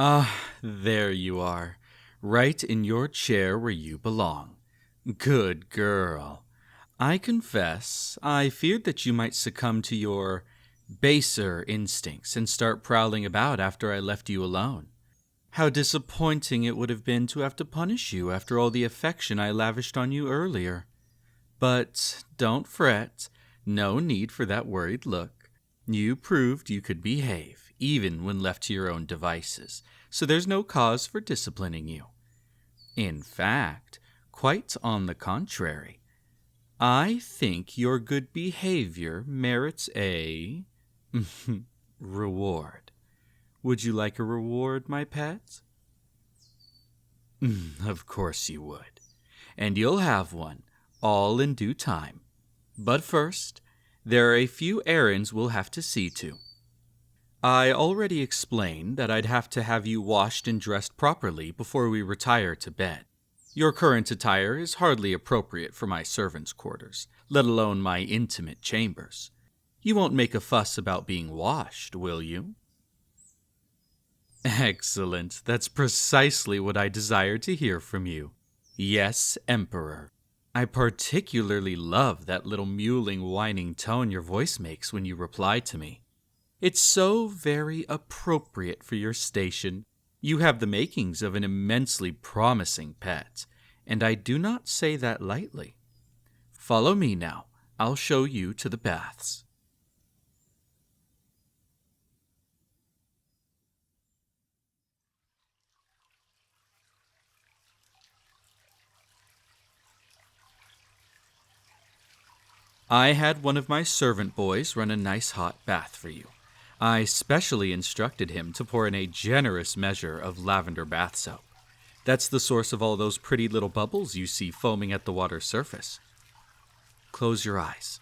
Ah, there you are, right in your chair where you belong. Good girl. I confess, I feared that you might succumb to your baser instincts and start prowling about after I left you alone. How disappointing it would have been to have to punish you after all the affection I lavished on you earlier. But don't fret, no need for that worried look. You proved you could behave, even when left to your own devices, so there's no cause for disciplining you. In fact, quite on the contrary, I think your good behavior merits a reward. Would you like a reward, my pet? Of course you would. And you'll have one, all in due time. But first, there are a few errands we'll have to see to. I already explained that I'd have to have you washed and dressed properly before we retire to bed. Your current attire is hardly appropriate for my servants' quarters, let alone my intimate chambers. You won't make a fuss about being washed, will you? Excellent. That's precisely what I desire to hear from you. Yes, Emperor. I particularly love that little mewling, whining tone your voice makes when you reply to me. It's so very appropriate for your station. You have the makings of an immensely promising pet, and I do not say that lightly. Follow me now. I'll show you to the baths. I had one of my servant boys run a nice hot bath for you. I specially instructed him to pour in a generous measure of lavender bath soap. That's the source of all those pretty little bubbles you see foaming at the water's surface. Close your eyes.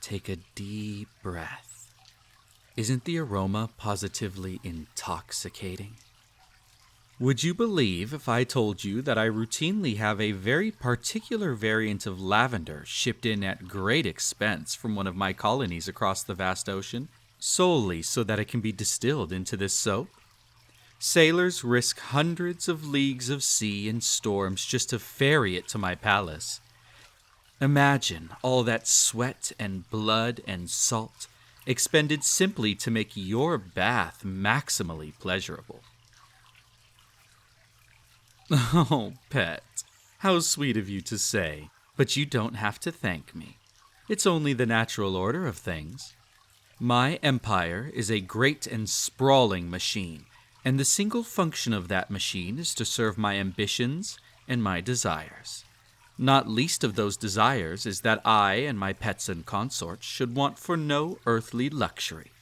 Take a deep breath. Isn't the aroma positively intoxicating? Would you believe if I told you that I routinely have a very particular variant of lavender shipped in at great expense from one of my colonies across the vast ocean, solely so that it can be distilled into this soap? Sailors risk hundreds of leagues of sea and storms just to ferry it to my palace. Imagine all that sweat and blood and salt expended simply to make your bath maximally pleasurable. Oh, pet, how sweet of you to say, but you don't have to thank me. It's only the natural order of things. My empire is a great and sprawling machine, and the single function of that machine is to serve my ambitions and my desires. Not least of those desires is that I and my pets and consorts should want for no earthly luxury.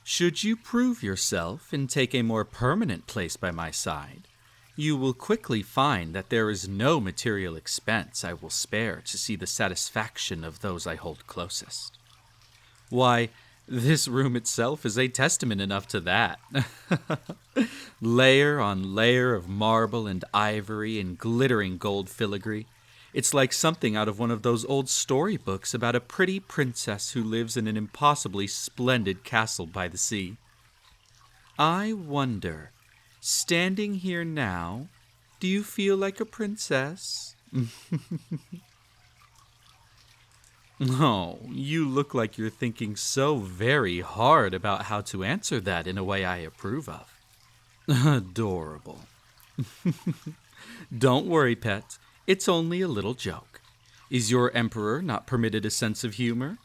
Should you prove yourself and take a more permanent place by my side, you will quickly find that there is no material expense I will spare to see the satisfaction of those I hold closest. Why, this room itself is a testament enough to that. Layer on layer of marble and ivory and glittering gold filigree. It's like something out of one of those old storybooks about a pretty princess who lives in an impossibly splendid castle by the sea. I wonder, standing here now, do you feel like a princess? Oh, you look like you're thinking so very hard about how to answer that in a way I approve of. Adorable. Don't worry, pet. It's only a little joke. Is your emperor not permitted a sense of humor?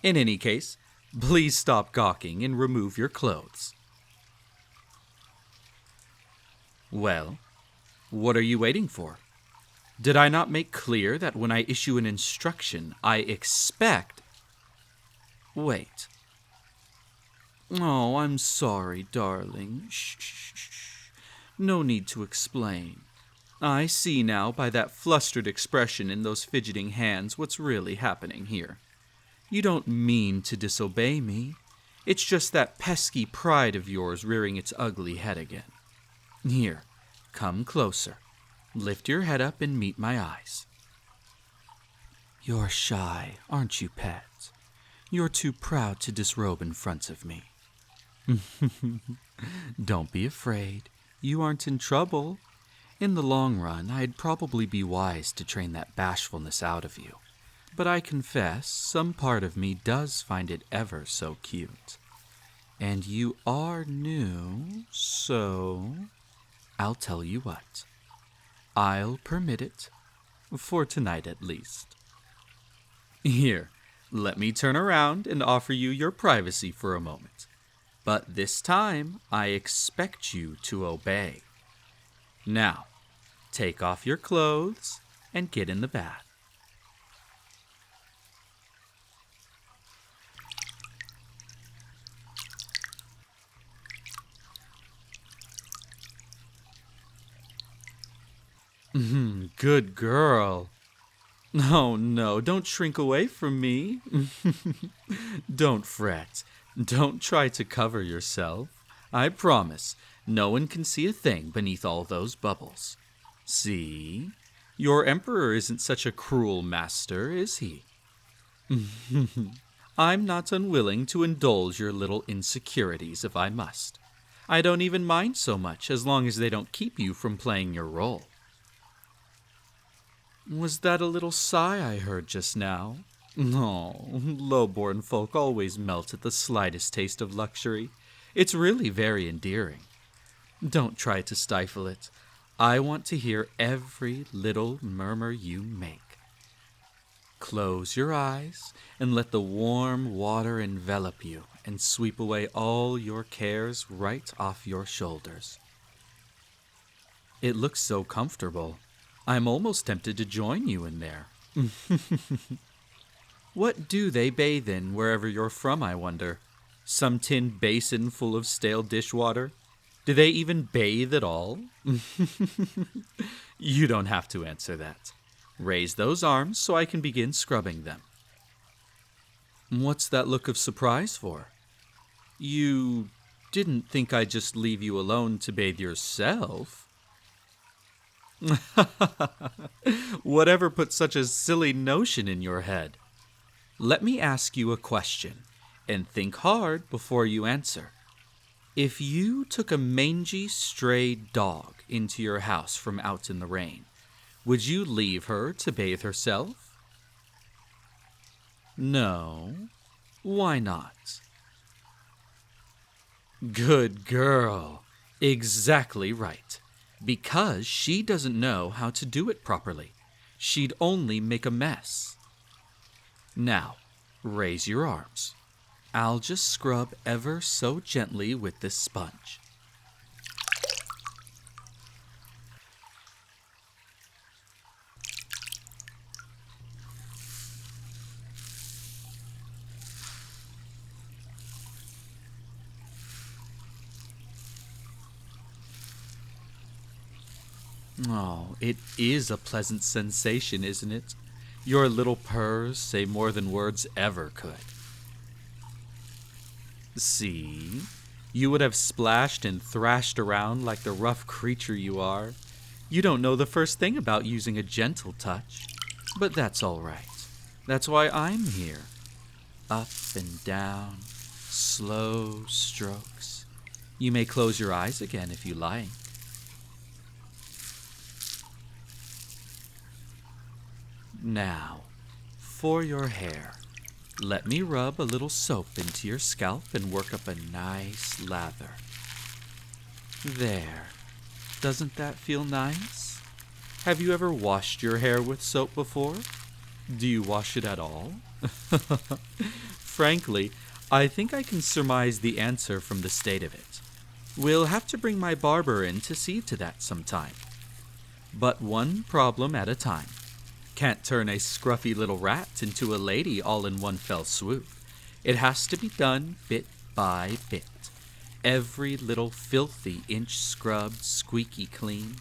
In any case, please stop gawking and remove your clothes. Well, what are you waiting for? Did I not make clear that when I issue an instruction, I expect... Wait. Oh, I'm sorry, darling. Shh. No need to explain. I see now by that flustered expression in those fidgeting hands what's really happening here. You don't mean to disobey me. It's just that pesky pride of yours rearing its ugly head again. Here, come closer. Lift your head up and meet my eyes. You're shy, aren't you, pet? You're too proud to disrobe in front of me. Don't be afraid. You aren't in trouble. In the long run, I'd probably be wise to train that bashfulness out of you. But I confess, some part of me does find it ever so cute. And you are new, so I'll tell you what. I'll permit it, for tonight at least. Here, let me turn around and offer you your privacy for a moment. But this time, I expect you to obey. Now, take off your clothes and get in the bath. Good girl. Oh no, don't shrink away from me. Don't fret. Don't try to cover yourself. I promise, no one can see a thing beneath all those bubbles. See? Your emperor isn't such a cruel master, is he? I'm not unwilling to indulge your little insecurities if I must. I don't even mind so much as long as they don't keep you from playing your role. Was that a little sigh I heard just now? Oh, low-born folk always melt at the slightest taste of luxury. It's really very endearing. Don't try to stifle it. I want to hear every little murmur you make. Close your eyes and let the warm water envelop you and sweep away all your cares right off your shoulders. It looks so comfortable. I'm almost tempted to join you in there. What do they bathe in wherever you're from, I wonder? Some tin basin full of stale dishwater? Do they even bathe at all? You don't have to answer that. Raise those arms so I can begin scrubbing them. What's that look of surprise for? You didn't think I'd just leave you alone to bathe yourself? Whatever put such a silly notion in your head? Let me ask you a question, and think hard before you answer. If you took a mangy stray dog into your house from out in the rain, would you leave her to bathe herself? No. Why not? Good girl. Exactly right. Because she doesn't know how to do it properly. She'd only make a mess. Now, raise your arms. I'll just scrub ever so gently with this sponge. Oh, it is a pleasant sensation, isn't it? Your little purrs say more than words ever could. See? You would have splashed and thrashed around like the rough creature you are. You don't know the first thing about using a gentle touch. But that's all right. That's why I'm here. Up and down, slow strokes. You may close your eyes again if you like. Now, for your hair, let me rub a little soap into your scalp and work up a nice lather. There. Doesn't that feel nice? Have you ever washed your hair with soap before? Do you wash it at all? Frankly, I think I can surmise the answer from the state of it. We'll have to bring my barber in to see to that sometime. But one problem at a time. Can't turn a scruffy little rat into a lady all in one fell swoop. It has to be done bit by bit. Every little filthy inch scrubbed squeaky clean,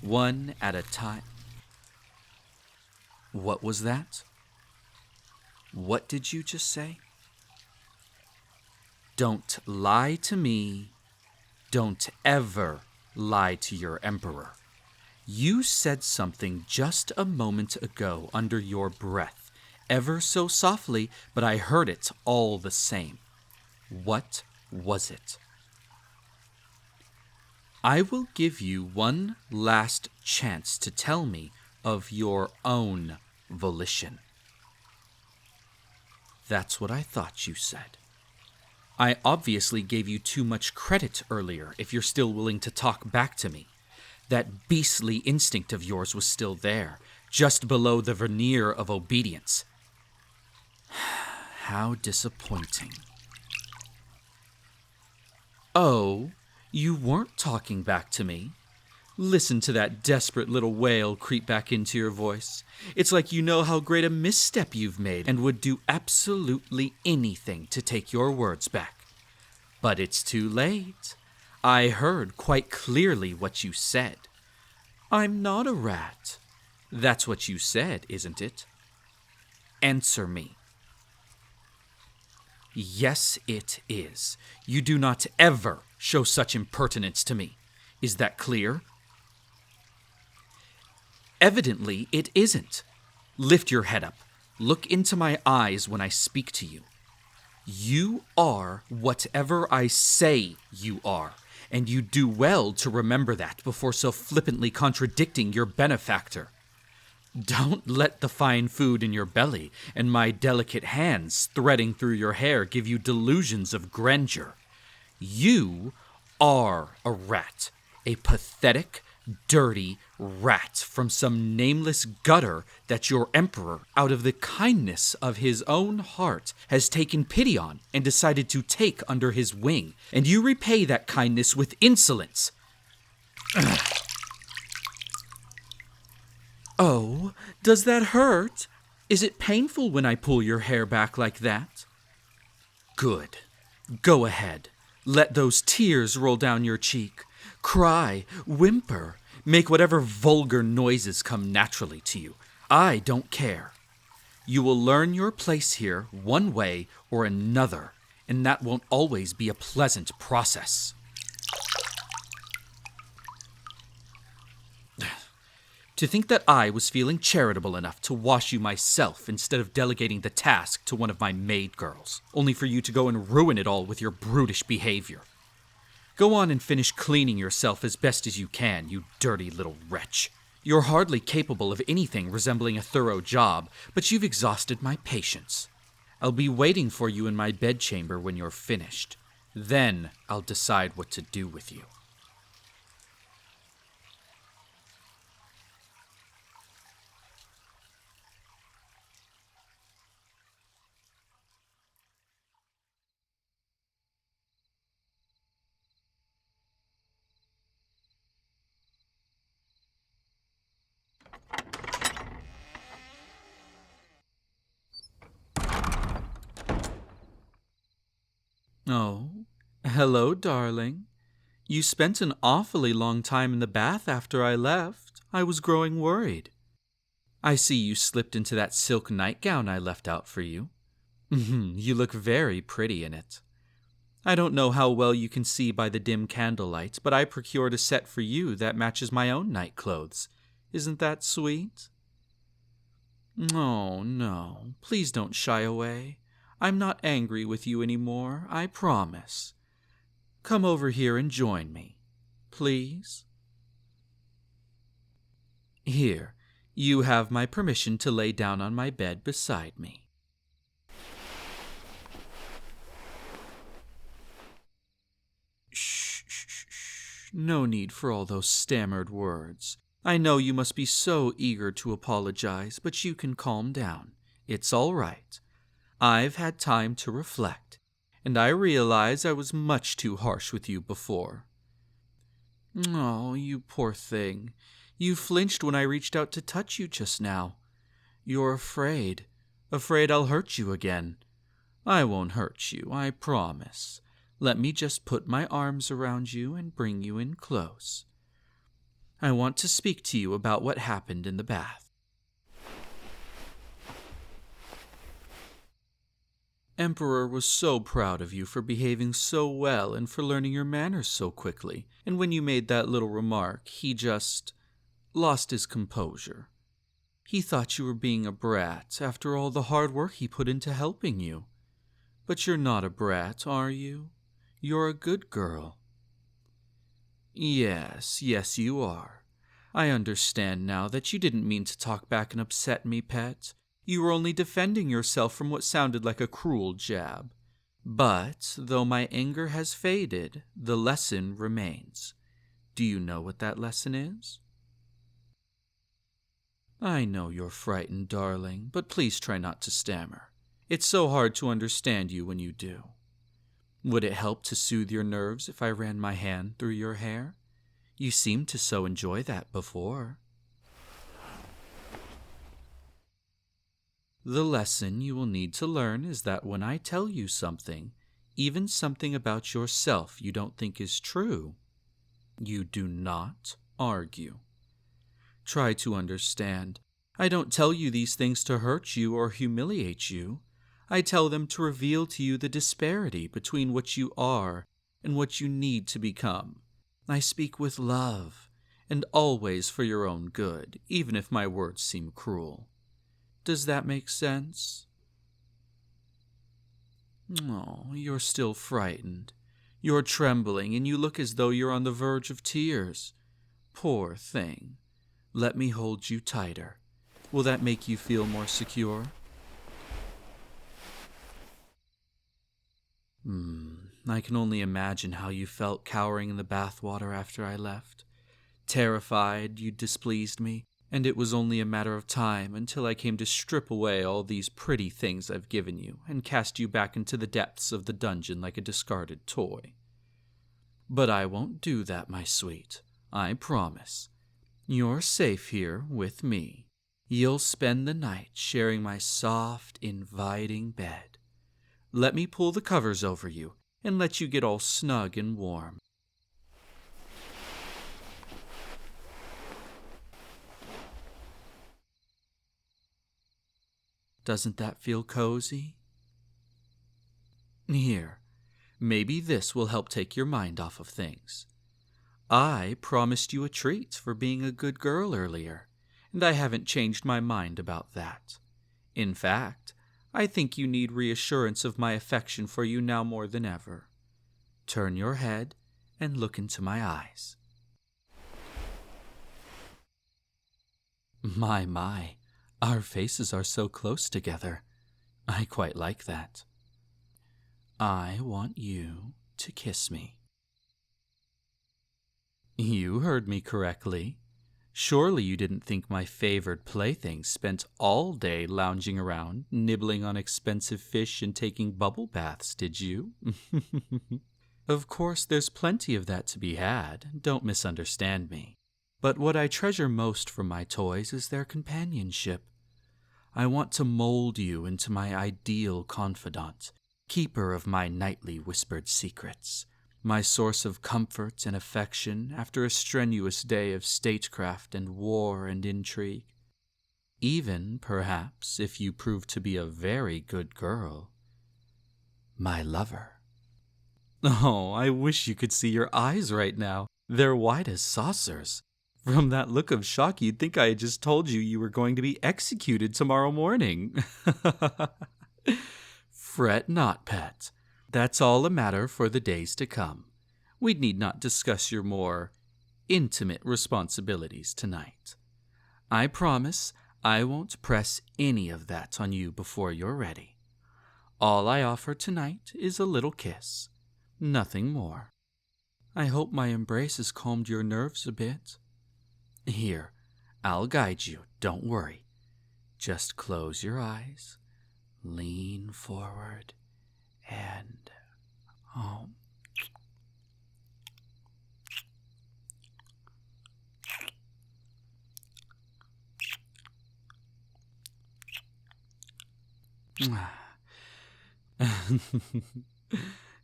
one at a time. What was that? What did you just say? Don't lie to me. Don't ever lie to your emperor. You said something just a moment ago under your breath, ever so softly, but I heard it all the same. What was it? I will give you one last chance to tell me of your own volition. That's what I thought you said. I obviously gave you too much credit earlier if you're still willing to talk back to me. That beastly instinct of yours was still there, just below the veneer of obedience. How disappointing. Oh, you weren't talking back to me. Listen to that desperate little wail creep back into your voice. It's like you know how great a misstep you've made and would do absolutely anything to take your words back. But it's too late. I heard quite clearly what you said. I'm not a rat. That's what you said, isn't it? Answer me. Yes, it is. You do not ever show such impertinence to me. Is that clear? Evidently, it isn't. Lift your head up. Look into my eyes when I speak to you. You are whatever I say you are, and you do well to remember that before so flippantly contradicting your benefactor. Don't let the fine food in your belly and my delicate hands threading through your hair give you delusions of grandeur. You are a rat, a pathetic, dirty rat from some nameless gutter that your emperor, out of the kindness of his own heart, has taken pity on and decided to take under his wing, and you repay that kindness with insolence. Oh, does that hurt? Is it painful when I pull your hair back like that? Good. Go ahead. Let those tears roll down your cheek. Cry, whimper, make whatever vulgar noises come naturally to you. I don't care. You will learn your place here one way or another, and that won't always be a pleasant process. To think that I was feeling charitable enough to wash you myself instead of delegating the task to one of my maid girls, only for you to go and ruin it all with your brutish behavior. Go on and finish cleaning yourself as best as you can, you dirty little wretch. You're hardly capable of anything resembling a thorough job, but you've exhausted my patience. I'll be waiting for you in my bedchamber when you're finished. Then I'll decide what to do with you. Oh, hello, darling. You spent an awfully long time in the bath after I left. I was growing worried. I see you slipped into that silk nightgown I left out for you. You look very pretty in it. I don't know how well you can see by the dim candlelight, but I procured a set for you that matches my own night clothes. Isn't that sweet? Oh, no. Please don't shy away. I'm not angry with you anymore, I promise. Come over here and join me, please. Here, you have my permission to lay down on my bed beside me. Shh, shh, shh, shh. No need for all those stammered words. I know you must be so eager to apologize, but you can calm down. It's all right. I've had time to reflect, and I realize I was much too harsh with you before. Oh, you poor thing. You flinched when I reached out to touch you just now. You're afraid I'll hurt you again. I won't hurt you, I promise. Let me just put my arms around you and bring you in close. I want to speak to you about what happened in the bath. Emperor was so proud of you for behaving so well and for learning your manners so quickly, and when you made that little remark, he just lost his composure. He thought you were being a brat after all the hard work he put into helping you. But you're not a brat, are you? You're a good girl. Yes, you are. I understand now that you didn't mean to talk back and upset me, pet. You were only defending yourself from what sounded like a cruel jab. But, though my anger has faded, the lesson remains. Do you know what that lesson is? I know you're frightened, darling, but please try not to stammer. It's so hard to understand you when you do. Would it help to soothe your nerves if I ran my hand through your hair? You seemed to so enjoy that before. The lesson you will need to learn is that when I tell you something, even something about yourself you don't think is true, you do not argue. Try to understand. I don't tell you these things to hurt you or humiliate you. I tell them to reveal to you the disparity between what you are and what you need to become. I speak with love, and always for your own good, even if my words seem cruel. Does that make sense? Oh, you're still frightened. You're trembling, and you look as though you're on the verge of tears. Poor thing. Let me hold you tighter. Will that make you feel more secure? I can only imagine how you felt cowering in the bathwater after I left. Terrified you'd displeased me, and it was only a matter of time until I came to strip away all these pretty things I've given you and cast you back into the depths of the dungeon like a discarded toy. But I won't do that, my sweet. I promise. You're safe here with me. You'll spend the night sharing my soft, inviting bed. Let me pull the covers over you and let you get all snug and warm. Doesn't that feel cozy? Here, maybe this will help take your mind off of things. I promised you a treat for being a good girl earlier, and I haven't changed my mind about that. In fact, I think you need reassurance of my affection for you now more than ever. Turn your head and look into my eyes. My, our faces are so close together. I quite like that. I want you to kiss me. You heard me correctly. Surely you didn't think my favored plaything spent all day lounging around, nibbling on expensive fish and taking bubble baths, did you? Of course, there's plenty of that to be had, don't misunderstand me. But what I treasure most from my toys is their companionship. I want to mold you into my ideal confidant, keeper of my nightly whispered secrets, my source of comfort and affection after a strenuous day of statecraft and war and intrigue. Even, perhaps, if you prove to be a very good girl, my lover. Oh, I wish you could see your eyes right now. They're wide as saucers. From that look of shock, you'd think I had just told you you were going to be executed tomorrow morning. Fret not, pet. That's all a matter for the days to come. We need not discuss your more intimate responsibilities tonight. I promise I won't press any of that on you before you're ready. All I offer tonight is a little kiss. Nothing more. I hope my embrace has calmed your nerves a bit. Here, I'll guide you, don't worry. Just close your eyes, lean forward, and... oh.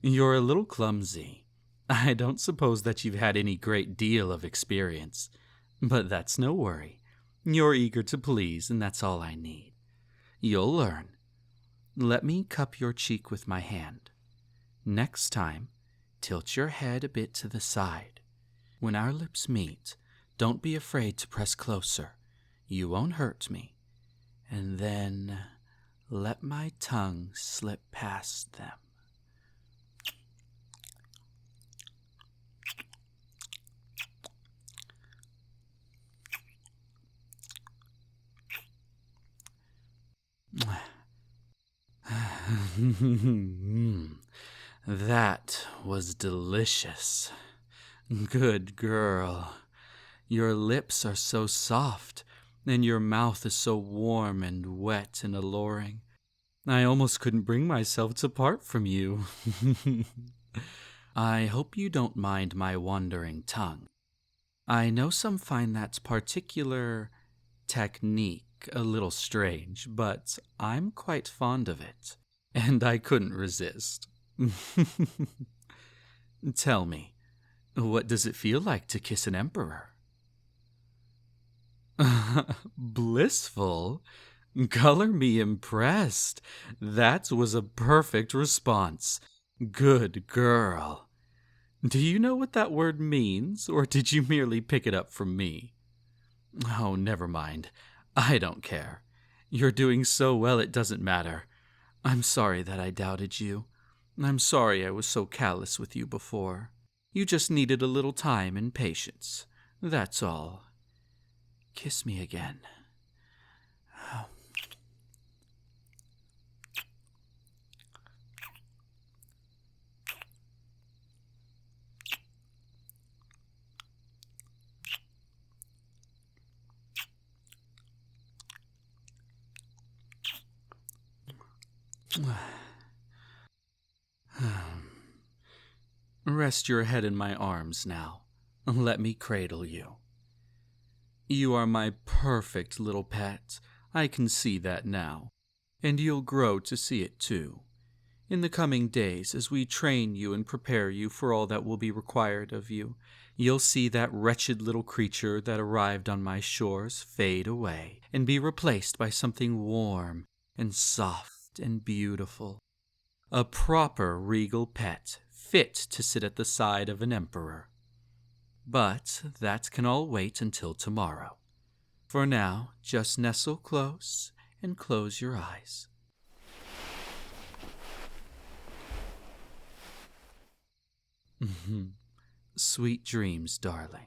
You're a little clumsy. I don't suppose that you've had any great deal of experience, but that's no worry. You're eager to please, and that's all I need. You'll learn. Let me cup your cheek with my hand. Next time, tilt your head a bit to the side. When our lips meet, don't be afraid to press closer. You won't hurt me. And then let my tongue slip past them. That was delicious. Good girl. Your lips are so soft, and your mouth is so warm and wet and alluring. I almost couldn't bring myself to part from you. I hope you don't mind my wandering tongue. I know some find that particular technique a little strange, but I'm quite fond of it, and I couldn't resist. Tell me, what does it feel like to kiss an emperor? Blissful? Color me impressed. That was a perfect response. Good girl. Do you know what that word means, or did you merely pick it up from me? Oh, never mind. I don't care. You're doing so well it doesn't matter. I'm sorry that I doubted you. I'm sorry I was so callous with you before. You just needed a little time and patience. That's all. Kiss me again. Rest your head in my arms now. Let me cradle you. You are my perfect little pet. I can see that now. And you'll grow to see it too. In the coming days, as we train you and prepare you for all that will be required of you, you'll see that wretched little creature that arrived on my shores fade away and be replaced by something warm and soft and beautiful. A proper regal pet, fit to sit at the side of an emperor. But that can all wait until tomorrow. For now, just nestle close and close your eyes. Sweet dreams, darling.